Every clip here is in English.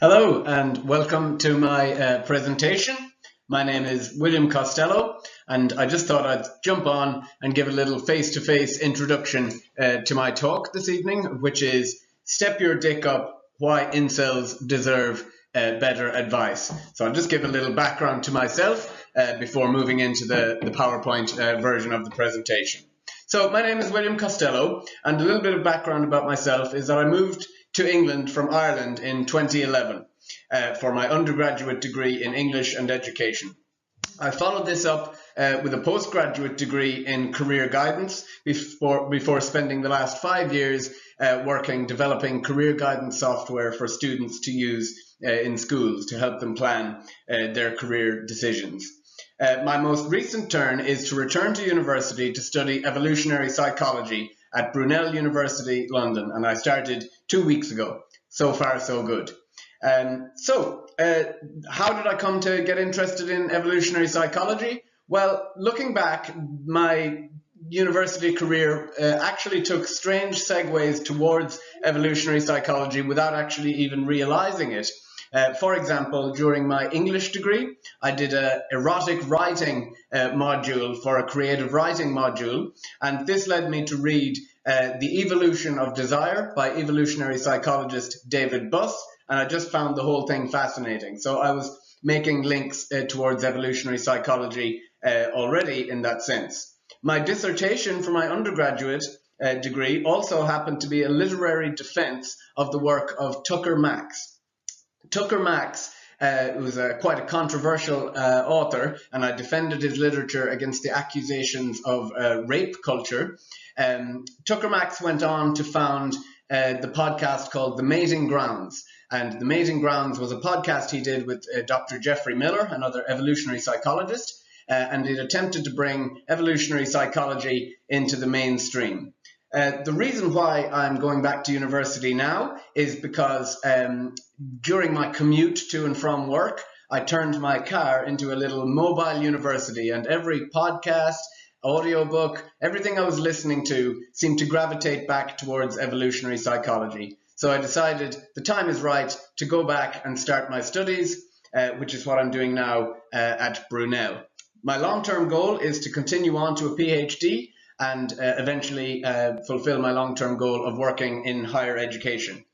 Hello and welcome to my presentation. My name is William Costello and I just thought I'd jump on and give a little face-to-face introduction to my talk this evening, which is Step Your Dick Up, Why Incels Deserve Better Advice. So I'll just give a little background to myself before moving into the PowerPoint version of the presentation. So my name is William Costello, and a little bit of background about myself is that I moved to England from Ireland in 2011 for my undergraduate degree in English and education. I followed this up with a postgraduate degree in career guidance before spending the last 5 years developing career guidance software for students to use in schools to help them plan their career decisions. My most recent turn is to return to university to study evolutionary psychology at Brunel University, London, and I started 2 weeks ago. So far, so good. How did I come to get interested in evolutionary psychology? Well, looking back, my university career actually took strange segues towards evolutionary psychology without actually even realizing it. For example, during my English degree, I did an erotic writing module for a creative writing module, and this led me to read The Evolution of Desire by evolutionary psychologist David Buss, and I just found the whole thing fascinating. So I was making links towards evolutionary psychology already in that sense. My dissertation for my undergraduate degree also happened to be a literary defense of the work of Tucker Max. Tucker Max was quite a controversial author, and I defended his literature against the accusations of rape culture. Tucker Max went on to found the podcast called The Mating Grounds. And The Mating Grounds was a podcast he did with Dr. Jeffrey Miller, another evolutionary psychologist, and it attempted to bring evolutionary psychology into the mainstream. The reason why I'm going back to university now is because during my commute to and from work, I turned my car into a little mobile university, and every podcast, audiobook, everything I was listening to seemed to gravitate back towards evolutionary psychology. So I decided the time is right to go back and start my studies, which is what I'm doing now at Brunel. My long-term goal is to continue on to a PhD and eventually fulfill my long-term goal of working in higher education.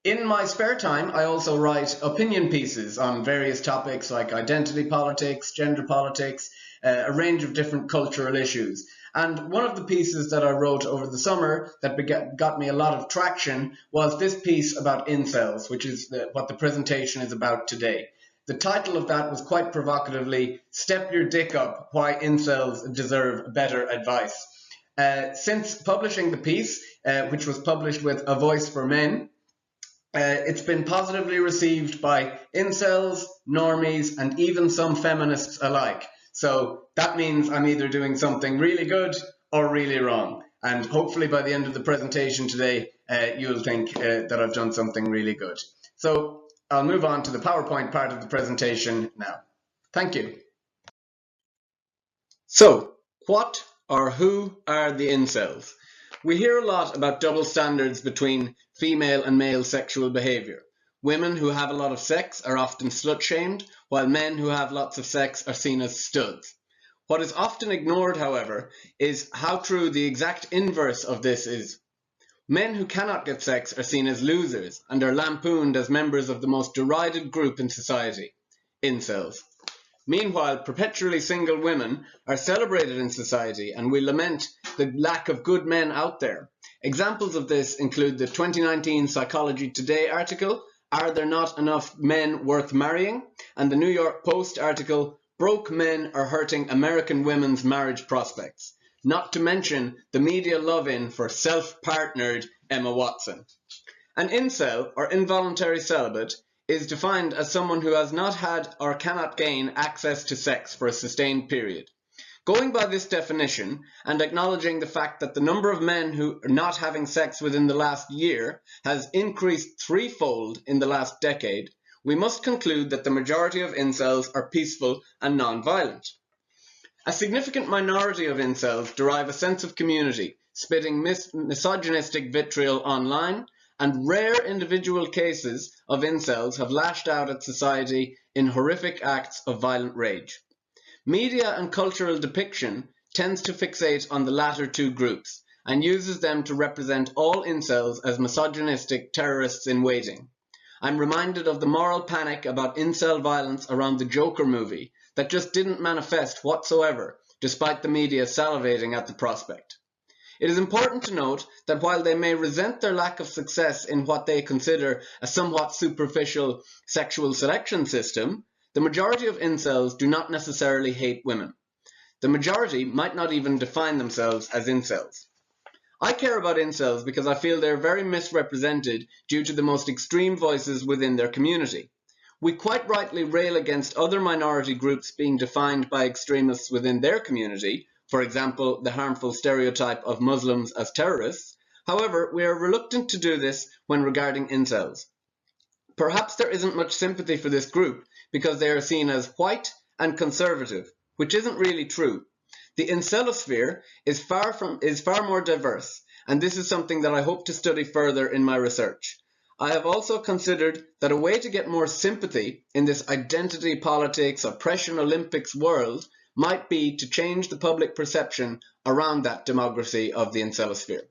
In my spare time, I also write opinion pieces on various topics like identity politics, gender politics, a range of different cultural issues. And one of the pieces that I wrote over the summer that got me a lot of traction was this piece about incels, which is what the presentation is about today. The title of that was quite provocatively, Step Your Dick Up, Why Incels Deserve Better Advice. Since publishing the piece, which was published with A Voice for Men, it's been positively received by incels, normies, and even some feminists alike. So that means I'm either doing something really good or really wrong. And hopefully by the end of the presentation today, you'll think that I've done something really good. So I'll move on to the PowerPoint part of the presentation now. Thank you. So, what or who are the incels? We hear a lot about double standards between female and male sexual behavior. Women who have a lot of sex are often slut-shamed, while men who have lots of sex are seen as studs. What is often ignored, however, is how true the exact inverse of this is. Men who cannot get sex are seen as losers and are lampooned as members of the most derided group in society, incels. Meanwhile, perpetually single women are celebrated in society, and we lament the lack of good men out there. Examples of this include the 2019 Psychology Today article, Are There Not Enough Men Worth Marrying? And the New York Post article, Broke Men Are Hurting American Women's Marriage Prospects. Not to mention the media love-in for self-partnered Emma Watson. An incel, or involuntary celibate, is defined as someone who has not had or cannot gain access to sex for a sustained period. Going by this definition, and acknowledging the fact that the number of men who are not having sex within the last year has increased threefold in the last decade, we must conclude that the majority of incels are peaceful and non-violent. A significant minority of incels derive a sense of community, spitting misogynistic vitriol online, and rare individual cases of incels have lashed out at society in horrific acts of violent rage. Media and cultural depiction tends to fixate on the latter two groups and uses them to represent all incels as misogynistic terrorists in waiting. I'm reminded of the moral panic about incel violence around the Joker movie that just didn't manifest whatsoever, despite the media salivating at the prospect. It is important to note that while they may resent their lack of success in what they consider a somewhat superficial sexual selection system, the majority of incels do not necessarily hate women. The majority might not even define themselves as incels. I care about incels because I feel they are very misrepresented due to the most extreme voices within their community. We quite rightly rail against other minority groups being defined by extremists within their community, for example, the harmful stereotype of Muslims as terrorists. However, we are reluctant to do this when regarding incels. Perhaps there isn't much sympathy for this group because they are seen as white and conservative, which isn't really true. The incelosphere is far more diverse, and this is something that I hope to study further in my research. I have also considered that a way to get more sympathy in this identity politics, oppression Olympics world might be to change the public perception around that demography of the incelosphere.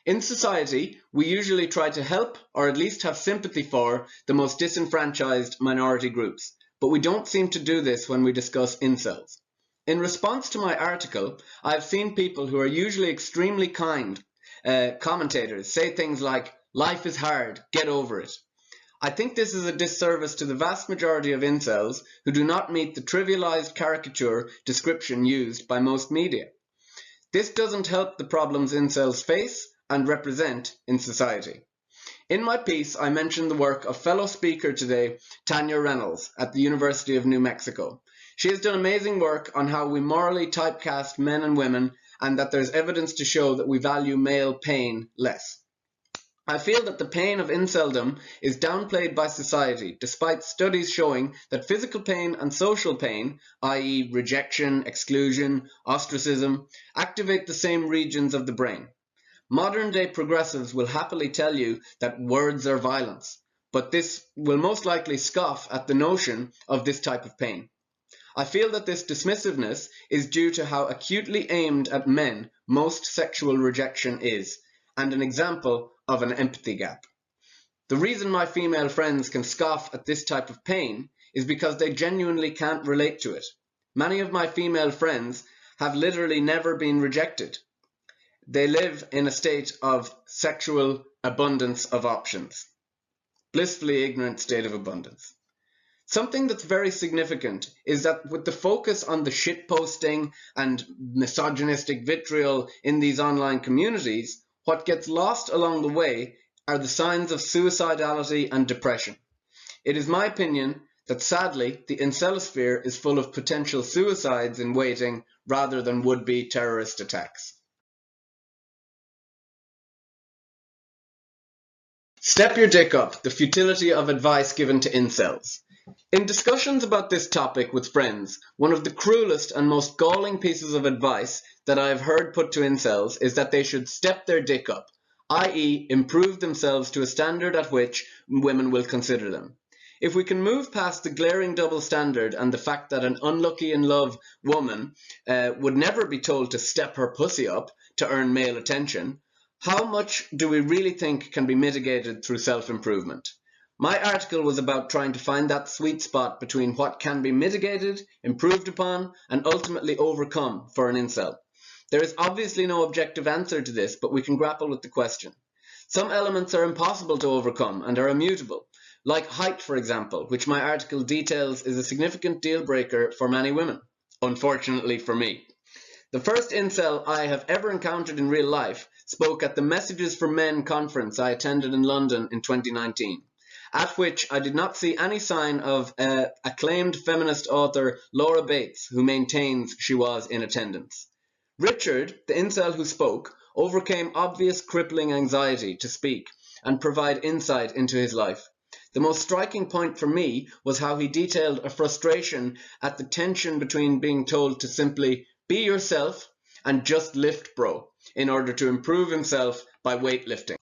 In society, we usually try to help or at least have sympathy for the most disenfranchised minority groups, but we don't seem to do this when we discuss incels. In response to my article, I have seen people who are usually extremely kind commentators say things like, "Life is hard, get over it." I think this is a disservice to the vast majority of incels who do not meet the trivialized caricature description used by most media. This doesn't help the problems incels face and represent in society. In my piece, I mentioned the work of fellow speaker today, Tanya Reynolds, at the University of New Mexico. She has done amazing work on how we morally typecast men and women, and that there's evidence to show that we value male pain less. I feel that the pain of inceldom is downplayed by society, despite studies showing that physical pain and social pain, i.e. rejection, exclusion, ostracism, activate the same regions of the brain. Modern-day progressives will happily tell you that words are violence, but this will most likely scoff at the notion of this type of pain. I feel that this dismissiveness is due to how acutely aimed at men most sexual rejection is, and an example of an empathy gap. The reason my female friends can scoff at this type of pain is because they genuinely can't relate to it. Many of my female friends have literally never been rejected. They live in a state of sexual abundance of options. Blissfully ignorant state of abundance. Something that's very significant is that with the focus on the shitposting and misogynistic vitriol in these online communities, what gets lost along the way are the signs of suicidality and depression. It is my opinion that sadly the incelosphere is full of potential suicides in waiting rather than would-be terrorist attacks. Step your dick up, the futility of advice given to incels. In discussions about this topic with friends, one of the cruelest and most galling pieces of advice that I have heard put to incels is that they should step their dick up, i.e. improve themselves to a standard at which women will consider them. If we can move past the glaring double standard and the fact that an unlucky in love woman would never be told to step her pussy up to earn male attention, how much do we really think can be mitigated through self-improvement? My article was about trying to find that sweet spot between what can be mitigated, improved upon, and ultimately overcome for an incel. There is obviously no objective answer to this, but we can grapple with the question. Some elements are impossible to overcome and are immutable, like height, for example, which my article details is a significant deal breaker for many women, unfortunately for me. The first incel I have ever encountered in real life spoke at the Messages for Men conference I attended in London in 2019. At which I did not see any sign of acclaimed feminist author Laura Bates, who maintains she was in attendance. Richard, the incel who spoke, overcame obvious crippling anxiety to speak and provide insight into his life. The most striking point for me was how he detailed a frustration at the tension between being told to simply be yourself and just lift bro in order to improve himself by weightlifting.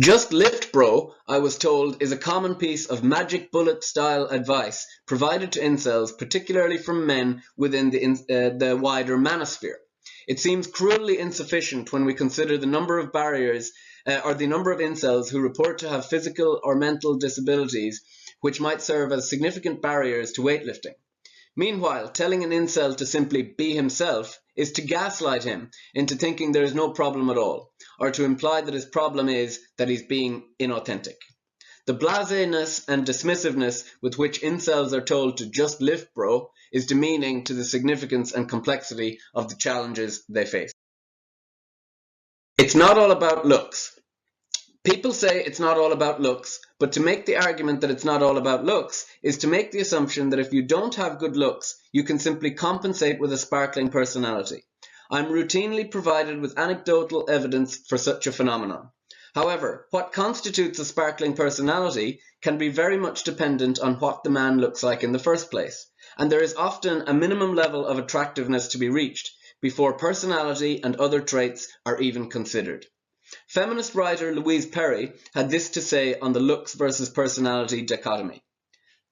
Just lift, bro, I was told, is a common piece of magic bullet-style advice provided to incels, particularly from men within the wider manosphere. It seems cruelly insufficient when we consider the number of barriers or the number of incels who report to have physical or mental disabilities which might serve as significant barriers to weightlifting. Meanwhile, telling an incel to simply be himself is to gaslight him into thinking there is no problem at all, or to imply that his problem is that he's being inauthentic. The blaseness and dismissiveness with which incels are told to just lift, bro, is demeaning to the significance and complexity of the challenges they face. It's not all about looks. People say it's not all about looks, but to make the argument that it's not all about looks is to make the assumption that if you don't have good looks, you can simply compensate with a sparkling personality. I'm routinely provided with anecdotal evidence for such a phenomenon. However, what constitutes a sparkling personality can be very much dependent on what the man looks like in the first place, and there is often a minimum level of attractiveness to be reached before personality and other traits are even considered. Feminist writer Louise Perry had this to say on the looks versus personality dichotomy.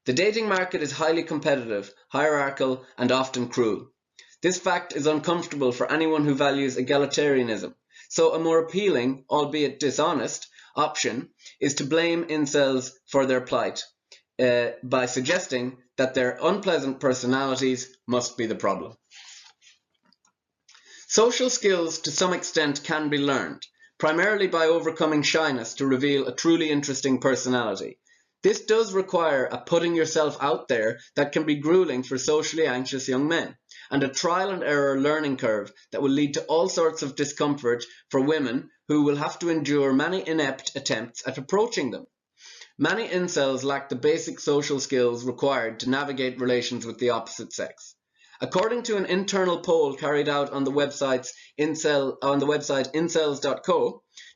The dating market is highly competitive, hierarchical, and often cruel. This fact is uncomfortable for anyone who values egalitarianism, so a more appealing, albeit dishonest, option is to blame incels for their plight by suggesting that their unpleasant personalities must be the problem. Social skills to some extent can be learned, primarily by overcoming shyness to reveal a truly interesting personality. This does require a putting yourself out there that can be grueling for socially anxious young men, and a trial and error learning curve that will lead to all sorts of discomfort for women who will have to endure many inept attempts at approaching them. Many incels lack the basic social skills required to navigate relations with the opposite sex. According to an internal poll carried out on the website incels.co,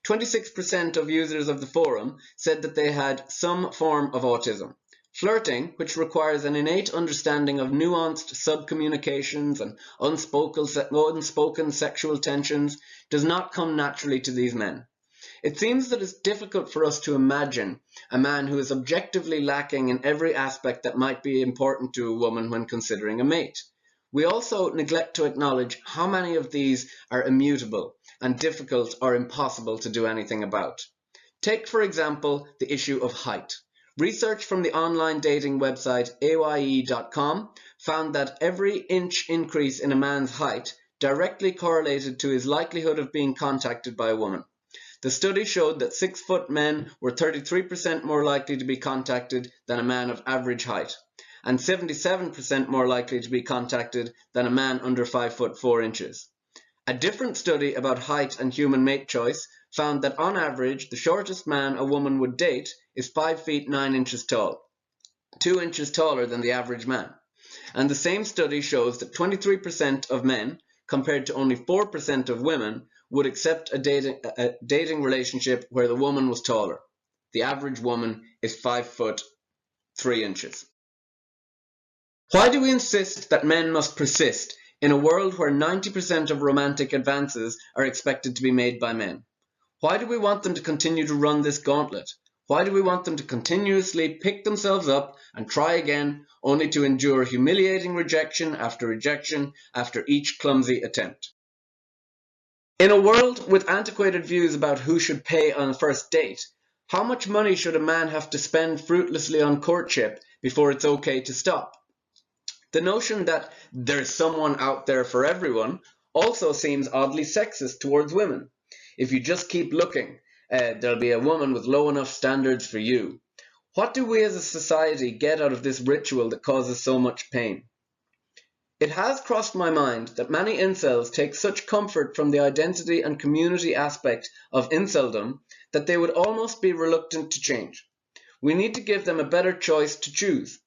26% of users of the forum said that they had some form of autism. Flirting, which requires an innate understanding of nuanced subcommunications and unspoken sexual tensions, does not come naturally to these men. It seems that it's difficult for us to imagine a man who is objectively lacking in every aspect that might be important to a woman when considering a mate. We also neglect to acknowledge how many of these are immutable and difficult or impossible to do anything about. Take, for example, the issue of height. Research from the online dating website AYE.com found that every inch increase in a man's height directly correlated to his likelihood of being contacted by a woman. The study showed that 6-foot men were 33% more likely to be contacted than a man of average height, and 77% more likely to be contacted than a man under 5 foot 4 inches. A different study about height and human mate choice found that on average, the shortest man a woman would date is 5 feet 9 inches tall, 2 inches taller than the average man. And the same study shows that 23% of men, compared to only 4% of women, would accept a dating relationship where the woman was taller. The average woman is 5 foot 3 inches. Why do we insist that men must persist in a world where 90% of romantic advances are expected to be made by men? Why do we want them to continue to run this gauntlet? Why do we want them to continuously pick themselves up and try again, only to endure humiliating rejection after each clumsy attempt? In a world with antiquated views about who should pay on a first date, how much money should a man have to spend fruitlessly on courtship before it's okay to stop? The notion that there's someone out there for everyone also seems oddly sexist towards women. If you just keep looking, there'll be a woman with low enough standards for you. What do we as a society get out of this ritual that causes so much pain? It has crossed my mind that many incels take such comfort from the identity and community aspect of inceldom that they would almost be reluctant to change. We need to give them a better choice to choose.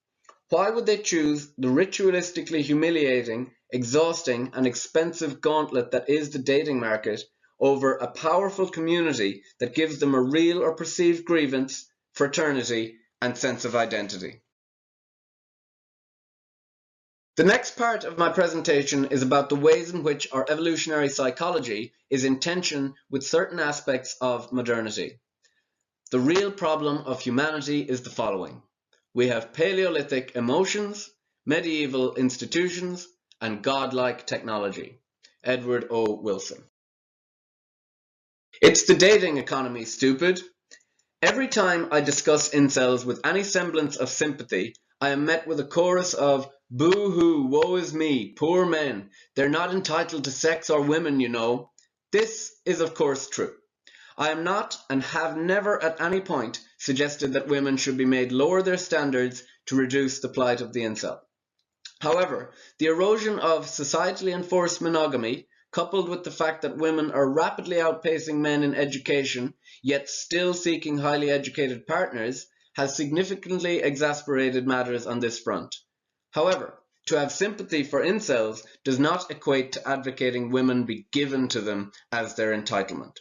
Why would they choose the ritualistically humiliating, exhausting, and expensive gauntlet that is the dating market over a powerful community that gives them a real or perceived grievance, fraternity, and sense of identity? The next part of my presentation is about the ways in which our evolutionary psychology is in tension with certain aspects of modernity. The real problem of humanity is the following. We have Paleolithic emotions, medieval institutions, and godlike technology. Edward O. Wilson. It's the dating economy, stupid. Every time I discuss incels with any semblance of sympathy, I am met with a chorus of boo-hoo, woe is me, poor men, they're not entitled to sex or women, you know. This is of course true. I am not and have never at any point suggested that women should be made lower their standards to reduce the plight of the incel. However, the erosion of societally enforced monogamy, coupled with the fact that women are rapidly outpacing men in education, yet still seeking highly educated partners, has significantly exacerbated matters on this front. However, to have sympathy for incels does not equate to advocating women be given to them as their entitlement.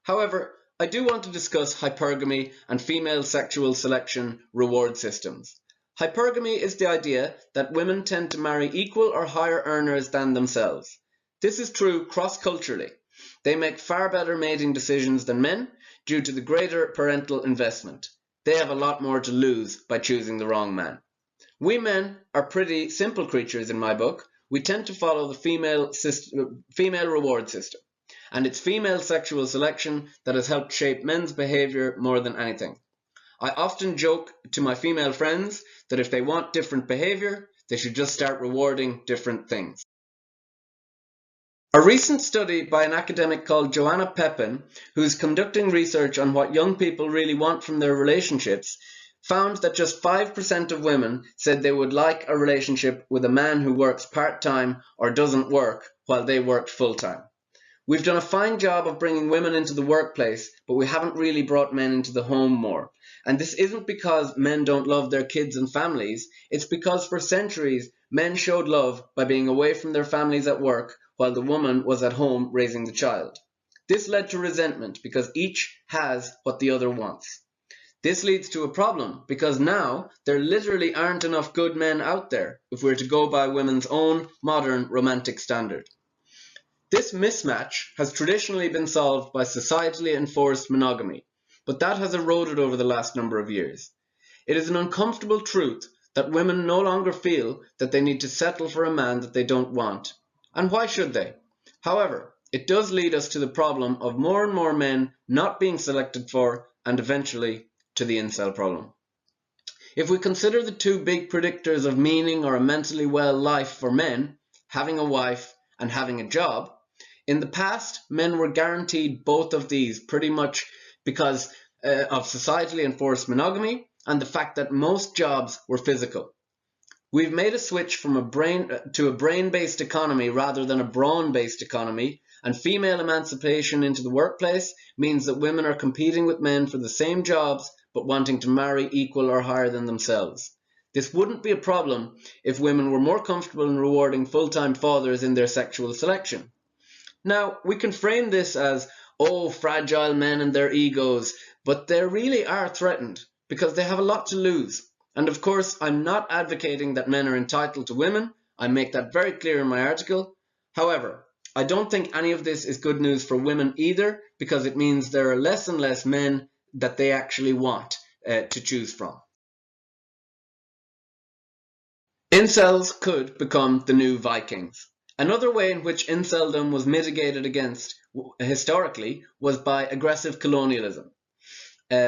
However, I do want to discuss hypergamy and female sexual selection reward systems. Hypergamy is the idea that women tend to marry equal or higher earners than themselves. This is true cross-culturally. They make far better mating decisions than men due to the greater parental investment. They have a lot more to lose by choosing the wrong man. We men are pretty simple creatures in my book. We tend to follow the female reward system. And it's female sexual selection that has helped shape men's behavior more than anything. I often joke to my female friends that if they want different behavior, they should just start rewarding different things. A recent study by an academic called Joanna Pepin, who's conducting research on what young people really want from their relationships, found that just 5% of women said they would like a relationship with a man who works part-time or doesn't work while they worked full-time. We've done a fine job of bringing women into the workplace, but we haven't really brought men into the home more. And this isn't because men don't love their kids and families, it's because for centuries men showed love by being away from their families at work while the woman was at home raising the child. This led to resentment because each has what the other wants. This leads to a problem because now there literally aren't enough good men out there if we're to go by women's own modern romantic standard. This mismatch has traditionally been solved by societally enforced monogamy, but that has eroded over the last number of years. It is an uncomfortable truth that women no longer feel that they need to settle for a man that they don't want. And why should they? However, it does lead us to the problem of more and more men not being selected for and eventually to the incel problem. If we consider the two big predictors of meaning or a mentally well life for men, having a wife and having a job, in the past, men were guaranteed both of these pretty much because of societally enforced monogamy and the fact that most jobs were physical. We've made a switch from a brain-based economy rather than a brawn-based economy, and female emancipation into the workplace means that women are competing with men for the same jobs but wanting to marry equal or higher than themselves. This wouldn't be a problem if women were more comfortable in rewarding full-time fathers in their sexual selection. Now, we can frame this as, oh, fragile men and their egos, but they really are threatened because they have a lot to lose. And of course, I'm not advocating that men are entitled to women. I make that very clear in my article. However, I don't think any of this is good news for women either, because it means there are less and less men that they actually want to choose from. Incels could become the new Vikings. Another way in which inceldom was mitigated against historically was by aggressive colonialism,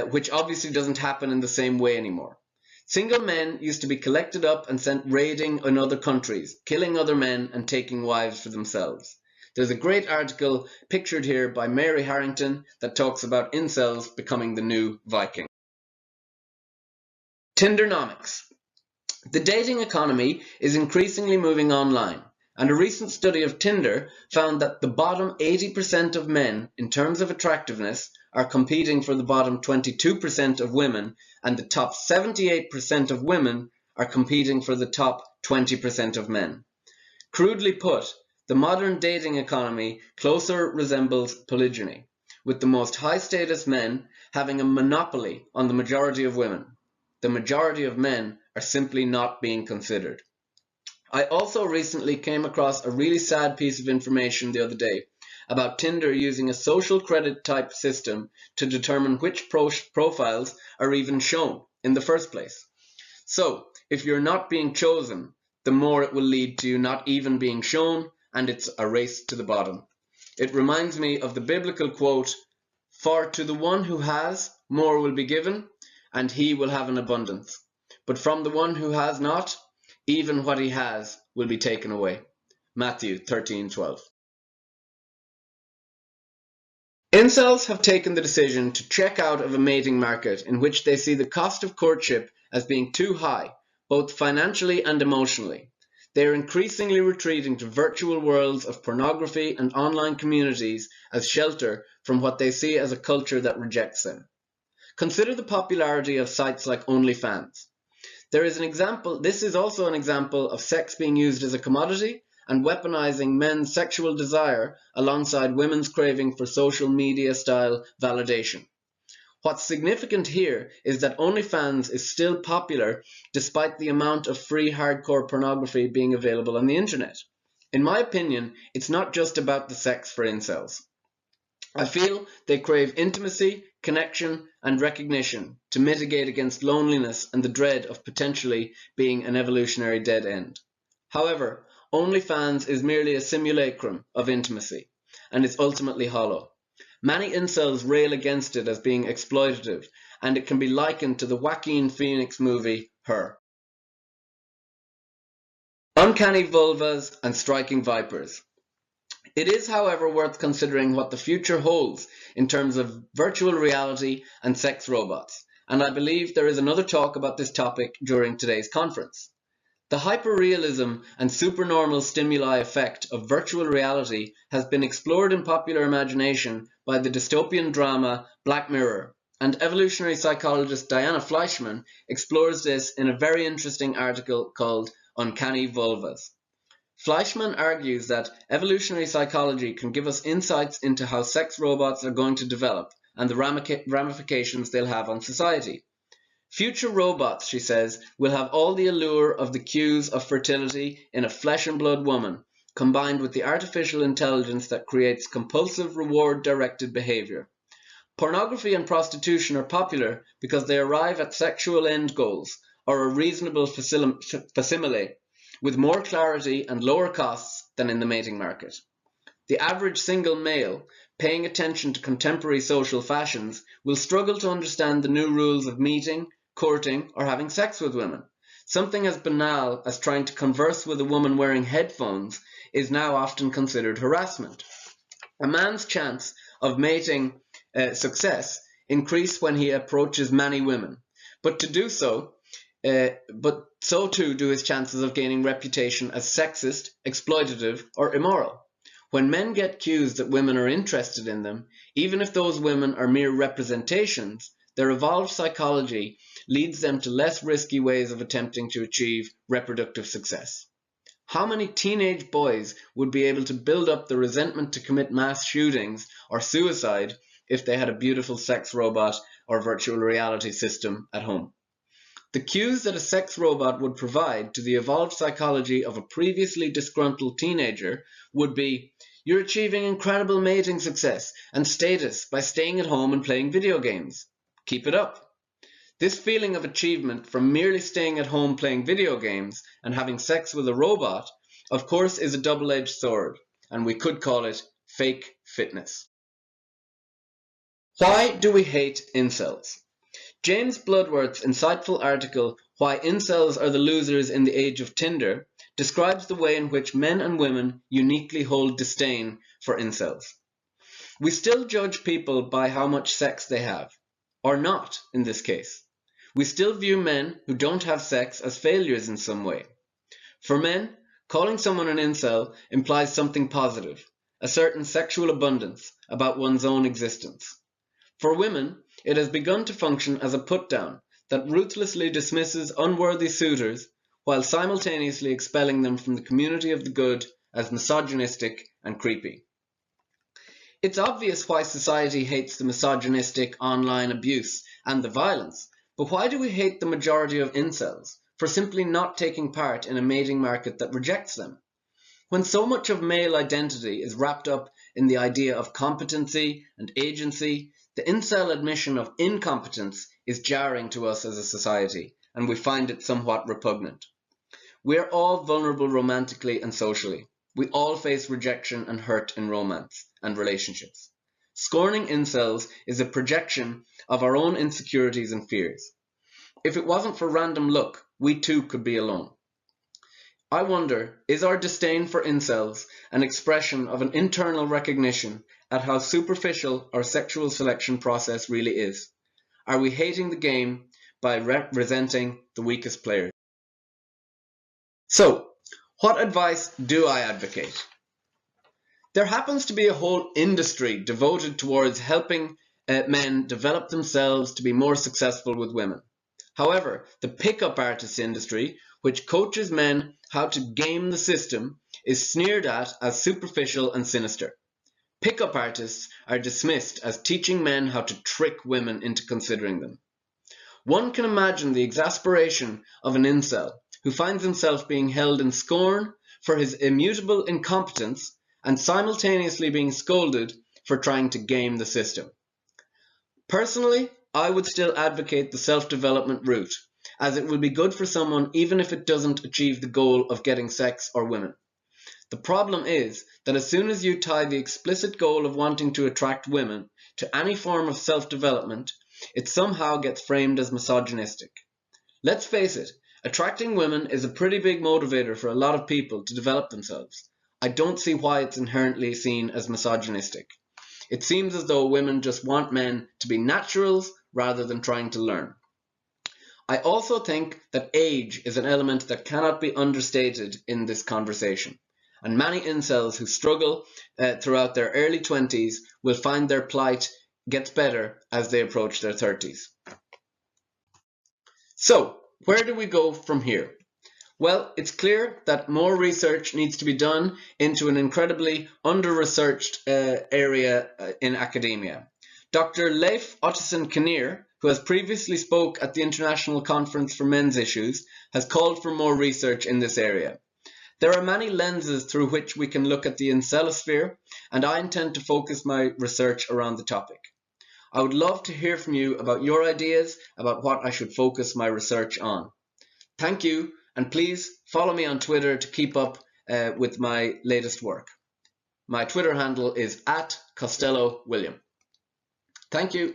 which obviously doesn't happen in the same way anymore. Single men used to be collected up and sent raiding in other countries, killing other men and taking wives for themselves. There's a great article pictured here by Mary Harrington that talks about incels becoming the new Viking. Tindernomics. The dating economy is increasingly moving online, and a recent study of Tinder found that the bottom 80% of men, in terms of attractiveness, are competing for the bottom 22% of women, and the top 78% of women are competing for the top 20% of men. Crudely put, the modern dating economy closer resembles polygyny, with the most high-status men having a monopoly on the majority of women. The majority of men are simply not being considered. I also recently came across a really sad piece of information the other day about Tinder using a social credit type system to determine which profiles are even shown in the first place. So, if you're not being chosen, the more it will lead to you not even being shown, and it's a race to the bottom. It reminds me of the biblical quote, "For to the one who has, more will be given, and he will have an abundance. But from the one who has not, even what he has will be taken away." Matthew 13:12. Incels have taken the decision to check out of a mating market in which they see the cost of courtship as being too high, both financially and emotionally. They are increasingly retreating to virtual worlds of pornography and online communities as shelter from what they see as a culture that rejects them. Consider the popularity of sites like OnlyFans. This is also an example of sex being used as a commodity and weaponizing men's sexual desire alongside women's craving for social media-style validation. What's significant here is that OnlyFans is still popular despite the amount of free hardcore pornography being available on the internet. In my opinion, it's not just about the sex for incels. I feel they crave intimacy, connection, and recognition to mitigate against loneliness and the dread of potentially being an evolutionary dead end. However, OnlyFans is merely a simulacrum of intimacy, and is ultimately hollow. Many incels rail against it as being exploitative, and it can be likened to the Joaquin Phoenix movie, Her. Uncanny vulvas and striking vipers. It is, however, worth considering what the future holds in terms of virtual reality and sex robots, and I believe there is another talk about this topic during today's conference. The hyperrealism and supernormal stimuli effect of virtual reality has been explored in popular imagination by the dystopian drama Black Mirror, and evolutionary psychologist Diana Fleischman explores this in a very interesting article called Uncanny Vulvas. Fleischman argues that evolutionary psychology can give us insights into how sex robots are going to develop and the ramifications they'll have on society. Future robots, she says, will have all the allure of the cues of fertility in a flesh and blood woman, combined with the artificial intelligence that creates compulsive reward-directed behavior. Pornography and prostitution are popular because they arrive at sexual end goals, or a reasonable facsimile, with more clarity and lower costs than in the mating market. The average single male, paying attention to contemporary social fashions, will struggle to understand the new rules of meeting, courting, or having sex with women. Something as banal as trying to converse with a woman wearing headphones is now often considered harassment. A man's chance of mating success increase when he approaches many women, but so too do his chances of gaining reputation as sexist, exploitative, or immoral. When men get cues that women are interested in them, even if those women are mere representations, their evolved psychology leads them to less risky ways of attempting to achieve reproductive success. How many teenage boys would be able to build up the resentment to commit mass shootings or suicide if they had a beautiful sex robot or virtual reality system at home? The cues that a sex robot would provide to the evolved psychology of a previously disgruntled teenager would be, "You're achieving incredible mating success and status by staying at home and playing video games. Keep it up." This feeling of achievement from merely staying at home playing video games and having sex with a robot, of course, is a double-edged sword, and we could call it fake fitness. Why do we hate incels? James Bloodworth's insightful article, "Why Incels Are the Losers in the Age of Tinder," describes the way in which men and women uniquely hold disdain for incels. We still judge people by how much sex they have, or not in this case. We still view men who don't have sex as failures in some way. For men, calling someone an incel implies something positive, a certain sexual abundance about one's own existence. For women, it has begun to function as a put-down that ruthlessly dismisses unworthy suitors while simultaneously expelling them from the community of the good as misogynistic and creepy. It's obvious why society hates the misogynistic online abuse and the violence, but why do we hate the majority of incels for simply not taking part in a mating market that rejects them? When so much of male identity is wrapped up in the idea of competency and agency, the incel admission of incompetence is jarring to us as a society, and we find it somewhat repugnant. We are all vulnerable romantically and socially. We all face rejection and hurt in romance and relationships. Scorning incels is a projection of our own insecurities and fears. If it wasn't for random luck, we too could be alone. I wonder, is our disdain for incels an expression of an internal recognition at how superficial our sexual selection process really is? Are we hating the game by resenting the weakest players? So, what advice do I advocate? There happens to be a whole industry devoted towards helping men develop themselves to be more successful with women. However, the pickup artist industry, which coaches men how to game the system, is sneered at as superficial and sinister. Pickup artists are dismissed as teaching men how to trick women into considering them. One can imagine the exasperation of an incel who finds himself being held in scorn for his immutable incompetence and simultaneously being scolded for trying to game the system. Personally, I would still advocate the self-development route, as it will be good for someone even if it doesn't achieve the goal of getting sex or women. The problem is that as soon as you tie the explicit goal of wanting to attract women to any form of self-development, it somehow gets framed as misogynistic. Let's face it, attracting women is a pretty big motivator for a lot of people to develop themselves. I don't see why it's inherently seen as misogynistic. It seems as though women just want men to be naturals rather than trying to learn. I also think that age is an element that cannot be understated in this conversation, and many incels who struggle throughout their early 20s will find their plight gets better as they approach their 30s. So, where do we go from here? Well, it's clear that more research needs to be done into an incredibly under-researched area in academia. Dr. Leif Ottesen-Kinnear, who has previously spoke at the International Conference for Men's Issues, has called for more research in this area. There are many lenses through which we can look at the incelosphere, and I intend to focus my research around the topic. I would love to hear from you about your ideas about what I should focus my research on. Thank you, and please follow me on Twitter to keep up with my latest work. My Twitter handle is @CostelloWilliam. Thank you.